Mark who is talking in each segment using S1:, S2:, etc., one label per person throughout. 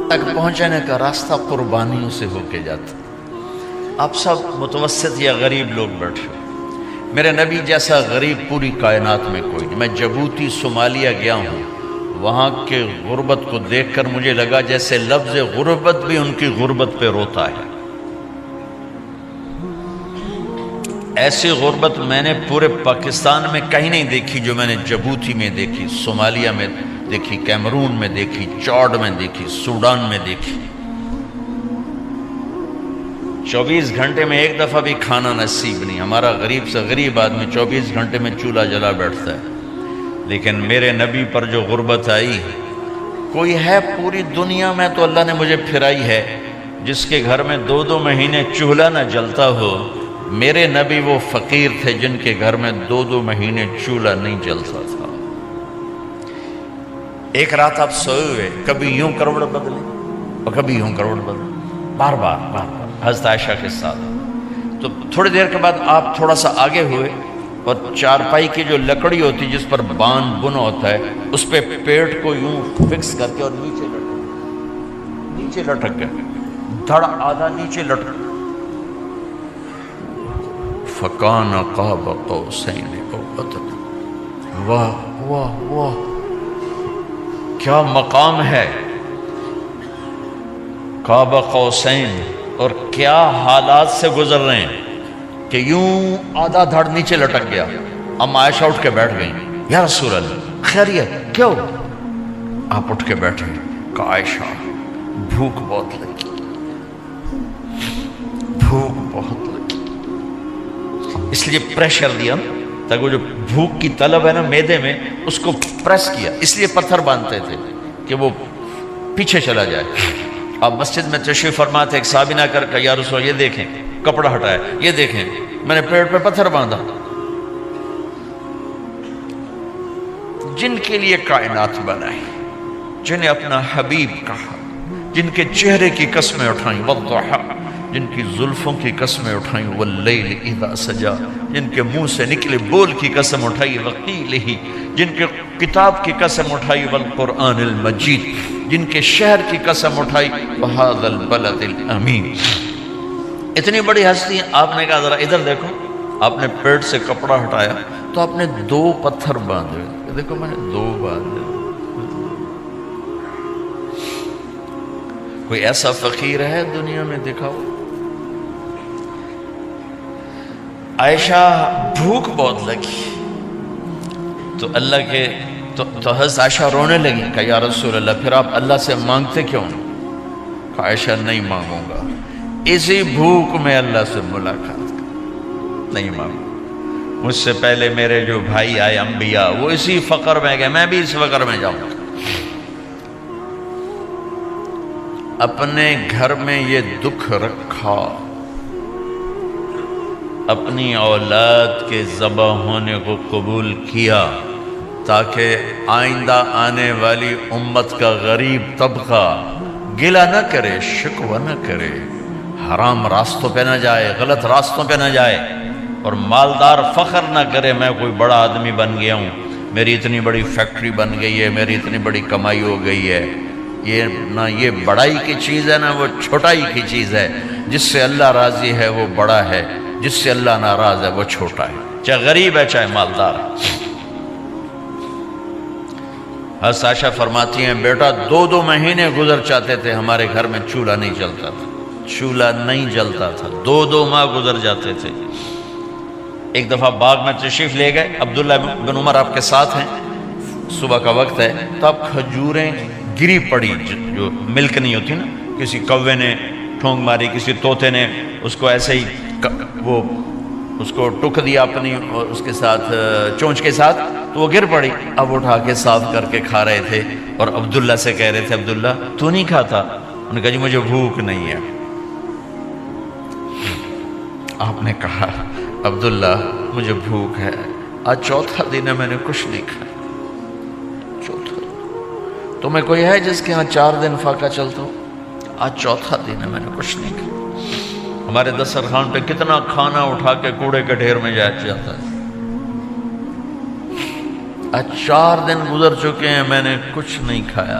S1: تک پہنچنے کا راستہ قربانیوں سے ہو کے جاتا. آپ سب متوسط یا غریب لوگ بیٹھے ہو. میرے نبی جیسا غریب پوری کائنات میں کوئی نہیں. میں جبوتی صومالیہ گیا ہوں، وہاں کے غربت کو دیکھ کر مجھے لگا جیسے لفظ غربت بھی ان کی غربت پہ روتا ہے. ایسی غربت میں نے پورے پاکستان میں کہیں نہیں دیکھی جو میں نے جبوتی میں دیکھی، صومالیہ میں دیکھی، کیمرون میں دیکھی، چاڈ میں دیکھی، سوڈان میں دیکھی. 24 گھنٹے میں ایک دفعہ بھی کھانا نصیب نہیں. ہمارا غریب سے غریب آدمی 24 گھنٹے میں چولہا جلا بیٹھتا ہے. لیکن میرے نبی پر جو غربت آئی، کوئی ہے پوری دنیا میں تو اللہ نے مجھے پھرائی ہے جس کے گھر میں 2 مہینے چولہا نہ جلتا ہو. میرے نبی وہ فقیر تھے جن کے گھر میں 2 مہینے چولہا نہیں جلتا تھا. ایک رات آپ سوئے ہوئے، کبھی یوں کروڑ بدلے اور کبھی یوں کروڑ بدلے، بار بار حضرت عائشہ کے ساتھ. تو تھوڑی دیر کے بعد آپ تھوڑا سا آگے ہوئے اور چارپائی کی جو لکڑی ہوتی جس پر بان بنا ہوتا ہے اس پہ پیٹ کو یوں فکس کر کے اور نیچے لٹک گئے، دھڑ آدھا نیچے لٹک. فَكَانَ قَابَ قَوْسَيْنِ أَوْ أَدْنَىٰ. واہ واہ واہ، کیا مقام ہے. قاب قوسین، اور کیا حالات سے گزر رہے ہیں کہ یوں آدھا دھڑ نیچے لٹک گیا. ام عائشہ اٹھ کے بیٹھ گئیں، یا رسول اللہ خیریت کیوں؟ آپ اٹھ کے بیٹھے. کہا عائشہ بھوک بہت لگی، بھوک بہت لگی. اس لیے پریشر دیا تاکہ وہ جو بھوک کی طلب ہے نا میدے میں اس کو پریس کیا. اس لیے پتھر باندھتے تھے کہ وہ پیچھے چلا جائے. آپ مسجد میں تشریف فرما تھے، ایک صحابی نہ کر کہ یا رسول اللہ یہ دیکھیں کپڑا ہٹایا، یہ دیکھیں میں نے پیٹ پہ پتھر باندھا. جن کے لیے کائنات بنائی، جنہیں اپنا حبیب کہا، جن کے چہرے کی قسمیں اٹھائیں، والضحیٰ، جن کی زلفوں کی قسمیں اٹھائیں، واللیل اذا سجا، جن کے منہ سے نکلے بول کی قسم اٹھائی، وقیلہ، جن کے کتاب کی قسم اٹھائی، والقرآن المجید، جن کے شہر کی قسم اٹھائی، وہذا البلد الامین. اتنی بڑی ہستی. آپ نے کہا ذرا ادھر دیکھو. آپ نے پیٹ سے کپڑا ہٹایا تو آپ نے 2 پتھر باندھے. دیکھو میں نے 2 باندھے. کوئی ایسا فقیر ہے دنیا میں دکھاؤ. عائشہ بھوک بہت لگی تو اللہ کے تو حضرت عائشہ رونے لگی. کہا یا رسول اللہ پھر آپ اللہ سے مانگتے کیوں نہیں؟ کہا عائشہ نہیں مانگوں گا، اسی بھوک میں اللہ سے ملاقات کر نہیں مانگوں. مجھ سے پہلے میرے جو بھائی آئے انبیاء وہ اسی فقر میں گئے، میں بھی اس فقر میں جاؤں گا. اپنے گھر میں یہ دکھ رکھا، اپنی اولاد کے ذبح ہونے کو قبول کیا تاکہ آئندہ آنے والی امت کا غریب طبقہ گلہ نہ کرے، شکوہ نہ کرے، حرام راستوں پہ نہ جائے، غلط راستوں پہ نہ جائے، اور مالدار فخر نہ کرے میں کوئی بڑا آدمی بن گیا ہوں، میری اتنی بڑی فیکٹری بن گئی ہے، میری اتنی بڑی کمائی ہو گئی ہے. یہ نہ یہ بڑائی کی چیز ہے نہ وہ چھوٹائی کی چیز ہے. جس سے اللہ راضی ہے وہ بڑا ہے، جس سے اللہ ناراض ہے وہ چھوٹا ہے، چاہے غریب ہے چاہے مالدار ہے. حضرت عائشہ فرماتی ہیں بیٹا 2 مہینے گزر جاتے تھے ہمارے گھر میں چولہا نہیں جلتا تھا، چولہا نہیں جلتا تھا، 2 ماہ گزر جاتے تھے. ایک دفعہ باغ میں تشریف لے گئے، عبداللہ بن عمر آپ کے ساتھ ہیں، صبح کا وقت ہے تو اب کھجوریں گری پڑی، جو ملک نہیں ہوتی نا، کسی کوے نے ٹھونگ ماری، کسی طوطے نے اس کو ایسے ہی وہ اس کو ٹک دیا اپنی اس کے ساتھ چونچ کے ساتھ تو وہ گر پڑی. اب اٹھا کے صاف کر کے کھا رہے تھے اور عبداللہ سے کہہ رہے تھے عبداللہ تو نہیں کھاتا؟ انہوں نے کہا جی مجھے بھوک نہیں ہے. آپ نے کہا عبداللہ مجھے بھوک ہے، آج 4تھا دن ہے میں نے کچھ نہیں کھایا. 4تھا تمہیں کوئی ہے جس کے ہاں 4 دن فاقہ چلتا ہو؟ آج 4تھا دن ہے میں نے کچھ نہیں کھایا. ہمارے دسترخوان پہ کتنا کھانا اٹھا کے کوڑے کے ڈھیر میں جاتا ہے. آج 4 دن گزر چکے ہیں میں نے کچھ نہیں کھایا.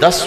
S1: 10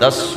S1: 10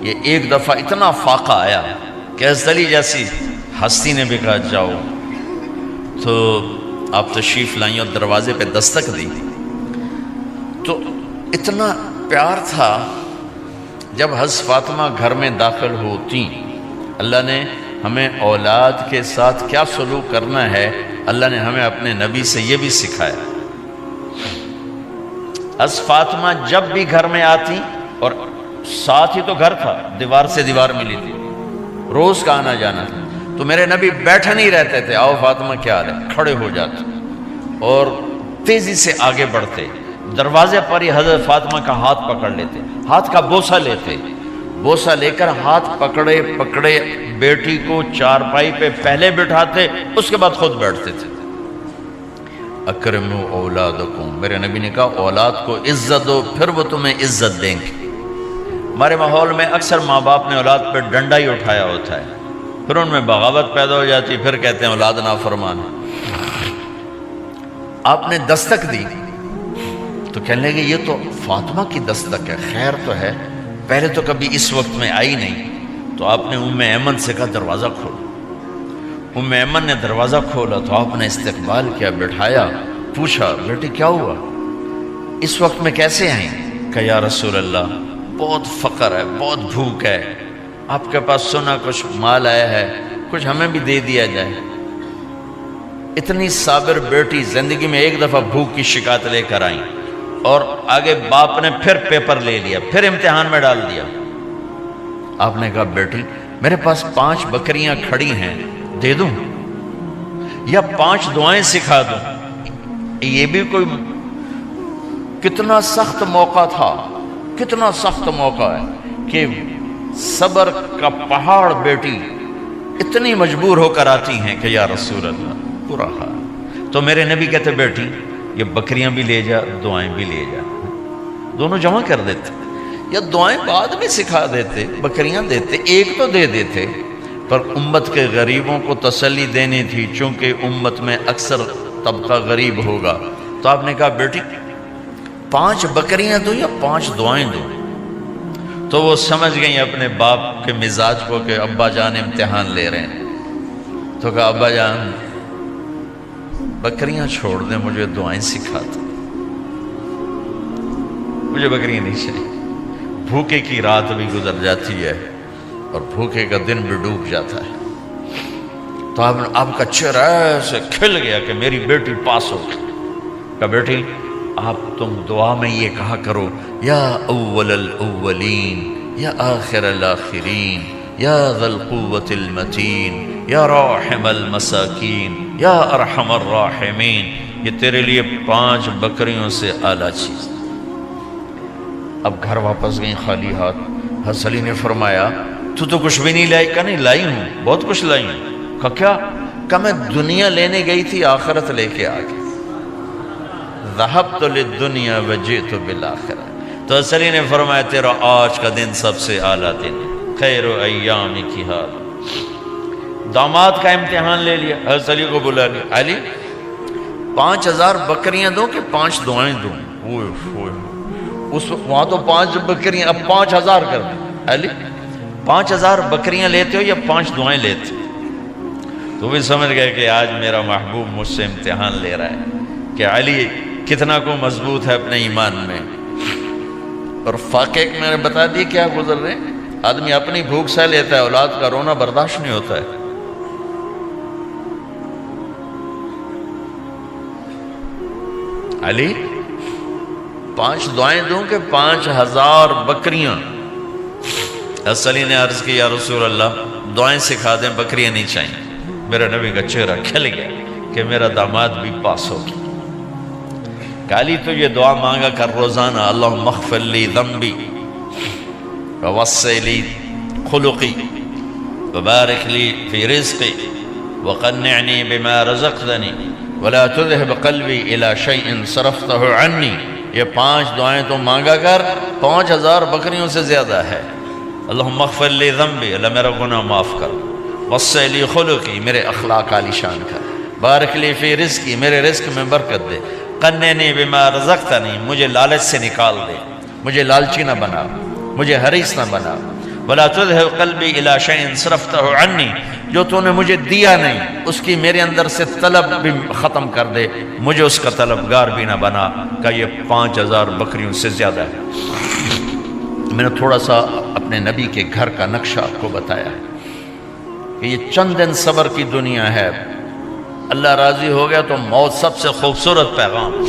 S1: یہ ایک دفعہ اتنا فاقہ آیا کہ حضرت علی جیسی ہستی نے بھی کہا جاؤ، تو آپ تشریف لائیں اور دروازے پہ دستک دی تو اتنا پیار تھا۔ جب حضرت فاطمہ گھر میں داخل ہوتی، اللہ نے ہمیں اولاد کے ساتھ کیا سلوک کرنا ہے اللہ نے ہمیں اپنے نبی سے یہ بھی سکھایا۔ حضرت فاطمہ جب بھی گھر میں آتی، اور ساتھ ہی تو گھر تھا، دیوار سے دیوار ملی تھی، روز کا آنا جانا تھا، تو میرے نبی بیٹھے نہیں رہتے تھے، آؤ فاطمہ کیا حال ہے، کھڑے ہو جاتے اور تیزی سے آگے بڑھتے، دروازے پر ہی حضرت فاطمہ کا ہاتھ پکڑ لیتے، ہاتھ کا بوسہ لیتے، بوسہ لے کر ہاتھ پکڑے پکڑے بیٹی کو چارپائی پہ پہلے بٹھاتے، اس کے بعد خود بیٹھتے تھے۔ اکرموا اولادکم، میرے نبی نے کہا اولاد کو عزت دو، پھر وہ تمہیں عزت دیں گے۔ ہمارے ماحول میں اکثر ماں باپ نے اولاد پہ ڈنڈا ہی اٹھایا ہوتا ہے، پھر ان میں بغاوت پیدا ہو جاتی، پھر کہتے ہیں اولاد نافرمان۔ آپ نے دستک دی تو کہنے لگے یہ تو فاطمہ کی دستک ہے، خیر تو ہے، پہلے تو کبھی اس وقت میں آئی نہیں۔ تو آپ نے ام ایمن سے کہا دروازہ کھولو۔ ام ایمن نے دروازہ کھولا تو آپ نے استقبال کیا، بٹھایا، پوچھا بیٹی کیا ہوا، اس وقت میں کیسے آئیں؟ کہ یا رسول اللہ بہت فقر ہے، بہت بھوک ہے، آپ کے پاس سنا کچھ مال آیا ہے، کچھ ہمیں بھی دے دیا جائے۔ اتنی صابر بیٹی زندگی میں ایک دفعہ بھوک کی شکایت لے کر آئیں، اور آگے باپ نے پھر پیپر لے لیا، پھر امتحان میں ڈال دیا۔ آپ نے کہا بیٹی میرے پاس 5 بکریاں کھڑی ہیں، دے دوں یا 5 دعائیں سکھا دوں؟ یہ بھی کوئی کتنا سخت موقع تھا، کتنا سخت موقع ہے کہ صبر کا پہاڑ بیٹی اتنی مجبور ہو کر آتی ہیں کہ یا رسول اللہ برا حال۔ تو میرے نبی کہتے بیٹی یہ بکریاں بھی لے جا، دعائیں بھی لے جا، دونوں جمع کر دیتے، یا دعائیں بعد میں سکھا دیتے، بکریاں دیتے، ایک تو دے دیتے، پر امت کے غریبوں کو تسلی دینی تھی، چونکہ امت میں اکثر طبقہ غریب ہوگا۔ تو آپ نے کہا بیٹی 5 بکریاں دوں یا 5 دعائیں دوں؟ تو وہ سمجھ گئیں اپنے باپ کے مزاج کو کہ ابا جان امتحان لے رہے ہیں، تو کہا ابا جان بکریاں چھوڑ دیں، مجھے دعائیں سکھا دیں، مجھے بکریاں نہیں چاہیے۔ بھوکے کی رات بھی گزر جاتی ہے اور بھوکے کا دن بھی ڈوب جاتا ہے۔ تو آپ کا چہرہ ایسے کھل گیا کہ میری بیٹی پاس ہو گئی۔ کہا بیٹی آپ تم دعا میں یہ کہا کرو یا اول الاولین یا آخر الاخرین یا ذا القوة المتین یا راحم المساکین یا ارحم الراحمین، یہ تیرے لیے 5 بکریوں سے اعلیٰ چیز۔ اب گھر واپس گئیں خالی ہاتھ۔ حضرت علی نے فرمایا تو کچھ بھی نہیں لائی؟ کہا نہیں لائی ہوں، بہت کچھ لائی ہوں۔ کہا کیا؟ کہا میں دنیا لینے گئی تھی، آخرت لے کے آ گئی۔ ذہبت للدنیا وجئت بالآخرہ۔ تو حضرت علی نے فرمایا تیرا آج کا دن سب سے اعلیٰ دن، خیر ایام کی حال۔ داماد کا امتحان لے لیا، حضرت علی کو بلا لیا، علی 5000 بکریاں دوں کہ 5 دعائیں دوں؟ وہاں تو 5 بکریاں، اب 5000 کر دیں۔ علی 5000 بکریاں لیتے ہو یا 5 دعائیں لیتے ہو؟ تو بھی سمجھ گئے کہ آج میرا محبوب مجھ سے امتحان لے رہا ہے کہ علی کتنا کو مضبوط ہے اپنے ایمان میں۔ اور فاقے میں نے بتا دی کیا گزر رہے ہیں۔ آدمی اپنی بھوک سہ لیتا ہے، اولاد کا رونا برداشت نہیں ہوتا ہے۔ علی 5 دعائیں دوں کہ 5000 بکریاں؟ حضرت علی نے عرض کی یا رسول اللہ دعائیں سکھا دیں، بکریاں نہیں چاہیے۔ میرا نبی کا چہرہ کھل گیا کہ میرا داماد بھی پاس ہو گیا۔ علی تو یہ دعا مانگا کر روزانہ، اللہم اغفر لی ذنبی ووسع لی خلقی وبارک لی فی رزقی وقنعنی بما رزقتنی ولا تذهب قلبی الی شیء صرفتہ عنی۔ یہ 5 دعائیں تو مانگا کر، 5000 بکریوں سے زیادہ ہے۔ اللہم اغفر لی ذنبی، اللہ میرا گناہ معاف کر، وسع لی خلقی، میرے اخلاق عالی شان کر، بارک لی فی رزقی، میرے رزق میں برکت دے، قنعنی بما رزقتنی، مجھے لالچ سے نکال دے، مجھے لالچی نہ بنا، مجھے حریص نہ بنا، ولا تذهب قلبی الی شیء صرفتہ عنی، جو تو نے مجھے دیا نہیں اس کی میرے اندر سے طلب بھی ختم کر دے، مجھے اس کا طلبگار بھی نہ بنا، کہ یہ 5000 بکریوں سے زیادہ ہے۔ میں نے تھوڑا سا اپنے نبی کے گھر کا نقشہ آپ کو بتایا ہے کہ یہ چند دن صبر کی دنیا ہے، اللہ راضی ہو گیا تو موت سب سے خوبصورت پیغام۔